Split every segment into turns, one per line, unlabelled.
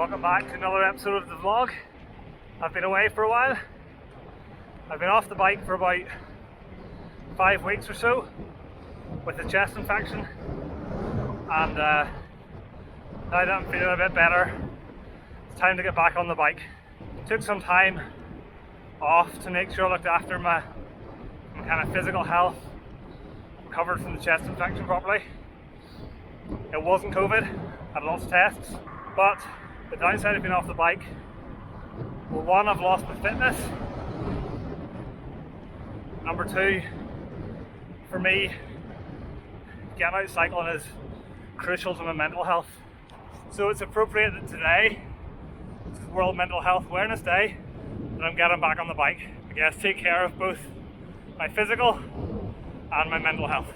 Welcome back to another episode of the vlog. I've been away for a while. I've been off the bike for about 5 weeks or so with a chest infection, and now that I'm feeling a bit better, it's time to get back on the bike. Took some time off to make sure I looked after my kind of physical health, recovered from the chest infection properly. It wasn't COVID, had lots of tests, but the downside of being off the bike, well, one, I've lost my fitness. Number two, for me, getting out cycling is crucial to my mental health. So it's appropriate that today, it's World Mental Health Awareness Day, that I'm getting back on the bike. I guess take care of both my physical and my mental health.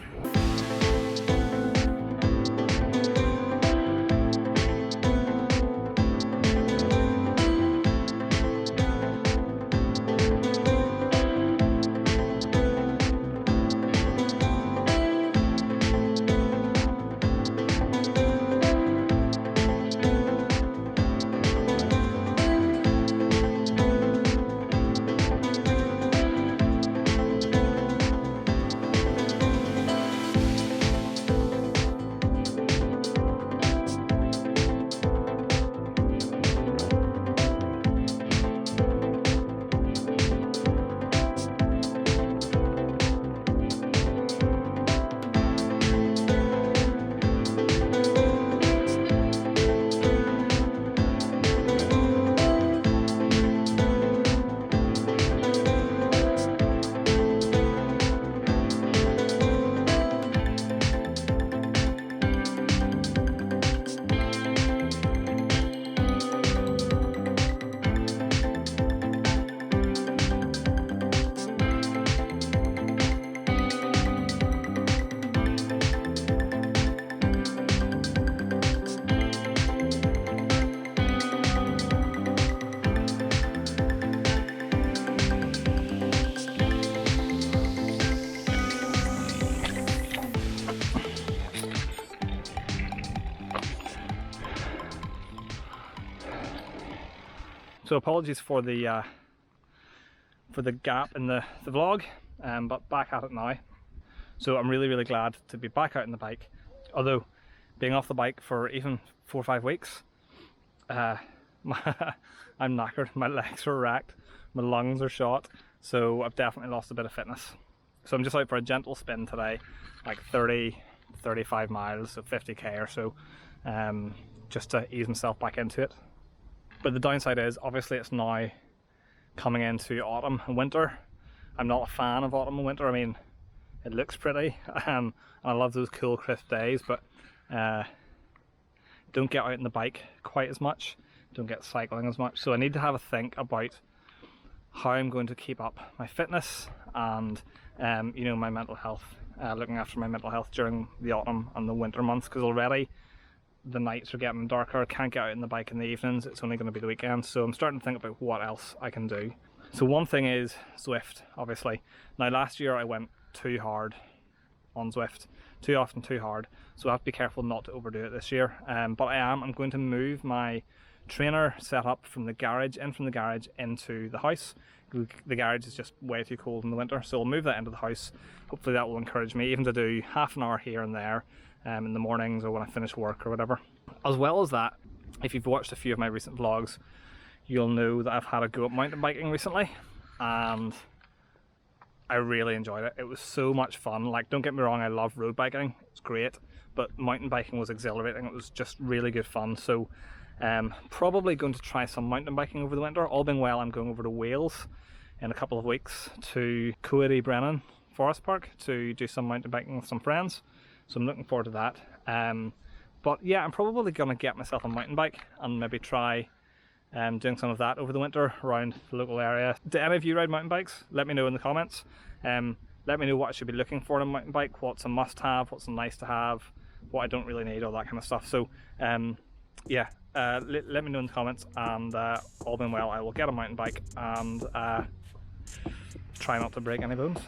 So apologies for the gap in the vlog, but back at it now. So I'm really glad to be back out on the bike. Although being off the bike for even 4 or 5 weeks, I'm knackered. My legs are racked, my lungs are shot. So I've definitely lost a bit of fitness. So I'm just out for a gentle spin today, like 30-35 miles, so 50k or so, just to ease myself back into it. But the downside is, obviously it's now coming into autumn and winter. I'm not a fan of autumn and winter. I mean, it looks pretty, and I love those cool crisp days, but don't get out on the bike quite as much, don't get cycling as much. So I need to have a think about how I'm going to keep up my fitness and you know, my mental health, looking after my mental health during the autumn and the winter months, because already the nights are getting darker. I can't get out on the bike in the evenings, it's only going to be the weekend, so I'm starting to think about what else I can do. So one thing is Zwift, obviously. Now last year I went too hard on Zwift, too often too hard, so I have to be careful not to overdo it this year. But I'm going to move my trainer setup from the garage into the house. The garage is just way too cold in the winter, so I'll move that into the house. Hopefully that will encourage me even to do half an hour here and there in the mornings or when I finish work or whatever. As well as that, if you've watched a few of my recent vlogs, you'll know that I've had a go at mountain biking recently, and I really enjoyed it. It was so much fun. Like, don't get me wrong, I love road biking, it's great, but mountain biking was exhilarating. It was just really good fun. So probably going to try some mountain biking over the winter. All being well, I'm going over to Wales in a couple of weeks to Coedy Brennan Forest Park to do some mountain biking with some friends. So I'm looking forward to that. But yeah, I'm probably going to get myself a mountain bike and maybe try doing some of that over the winter around the local area. Do any of you ride mountain bikes? Let me know in the comments. Let me know what I should be looking for in a mountain bike, what's a must-have, what's a nice-to-have, what I don't really need, all that kind of stuff. So yeah, let me know in the comments, and all being well, I will get a mountain bike and try not to break any bones.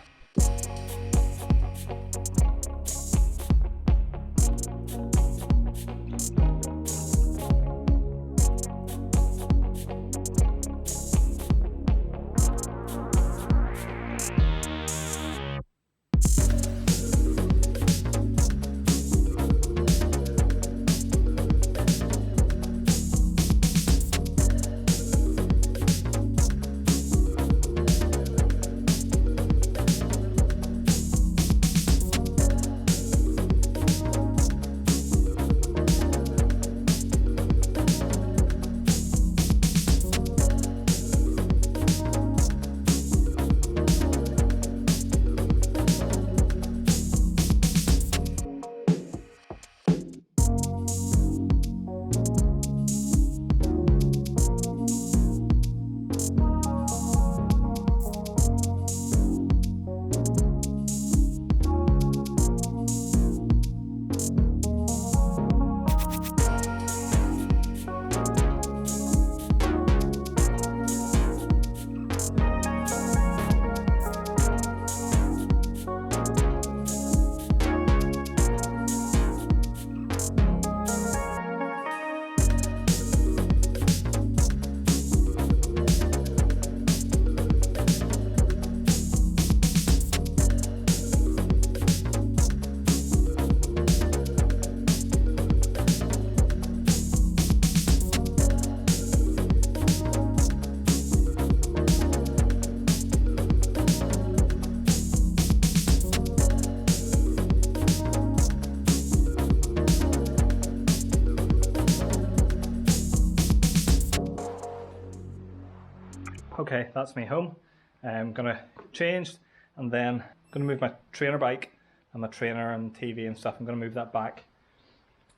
Okay, that's me home. I'm gonna change and then I'm gonna move my trainer bike and my trainer and TV and stuff. I'm gonna move that back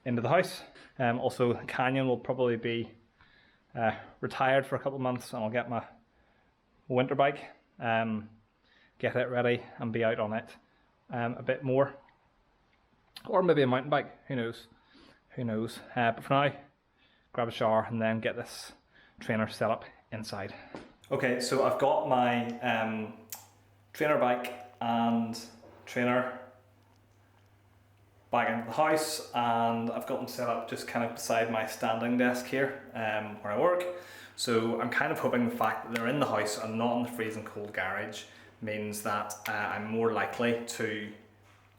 into the house. Also, Canyon will probably be retired for a couple of months, and I'll get my winter bike, get it ready and be out on it a bit more. Or maybe a mountain bike, who knows? Who knows? But for now, grab a shower and then get this trainer set up inside. Okay, so I've got my trainer bike and trainer back into the house, and I've got them set up just kind of beside my standing desk here where I work. So I'm kind of hoping the fact that they're in the house and not in the freezing cold garage means that I'm more likely to,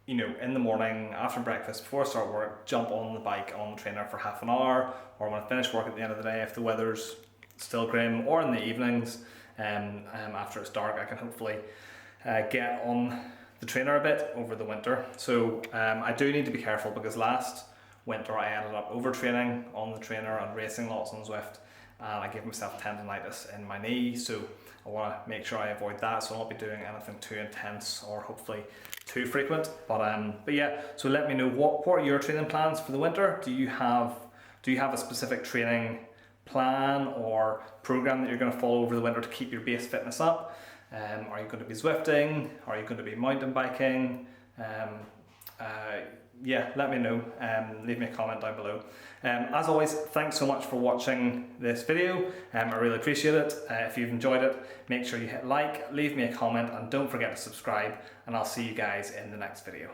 you know, in the morning after breakfast before I start work, jump on the bike, on the trainer for half an hour, or when I finish work at the end of the day if the weather's still grim, or in the evenings after it's dark, I can hopefully get on the trainer a bit over the winter. So I do need to be careful, because last winter I ended up overtraining on the trainer and racing lots on Zwift, and I gave myself tendonitis in my knee, so I want to make sure I avoid that, so I'll not be doing anything too intense or hopefully too frequent. But yeah, so let me know what are your training plans for the winter. Do you have a specific training plan or program that you're going to follow over the winter to keep your base fitness up? Are you going to be Zwifting? Are you going to be mountain biking? Yeah, let me know. Leave me a comment down below. As always, thanks so much for watching this video. I really appreciate it. If you've enjoyed it, make sure you hit like, leave me a comment, and don't forget to subscribe, and I'll see you guys in the next video.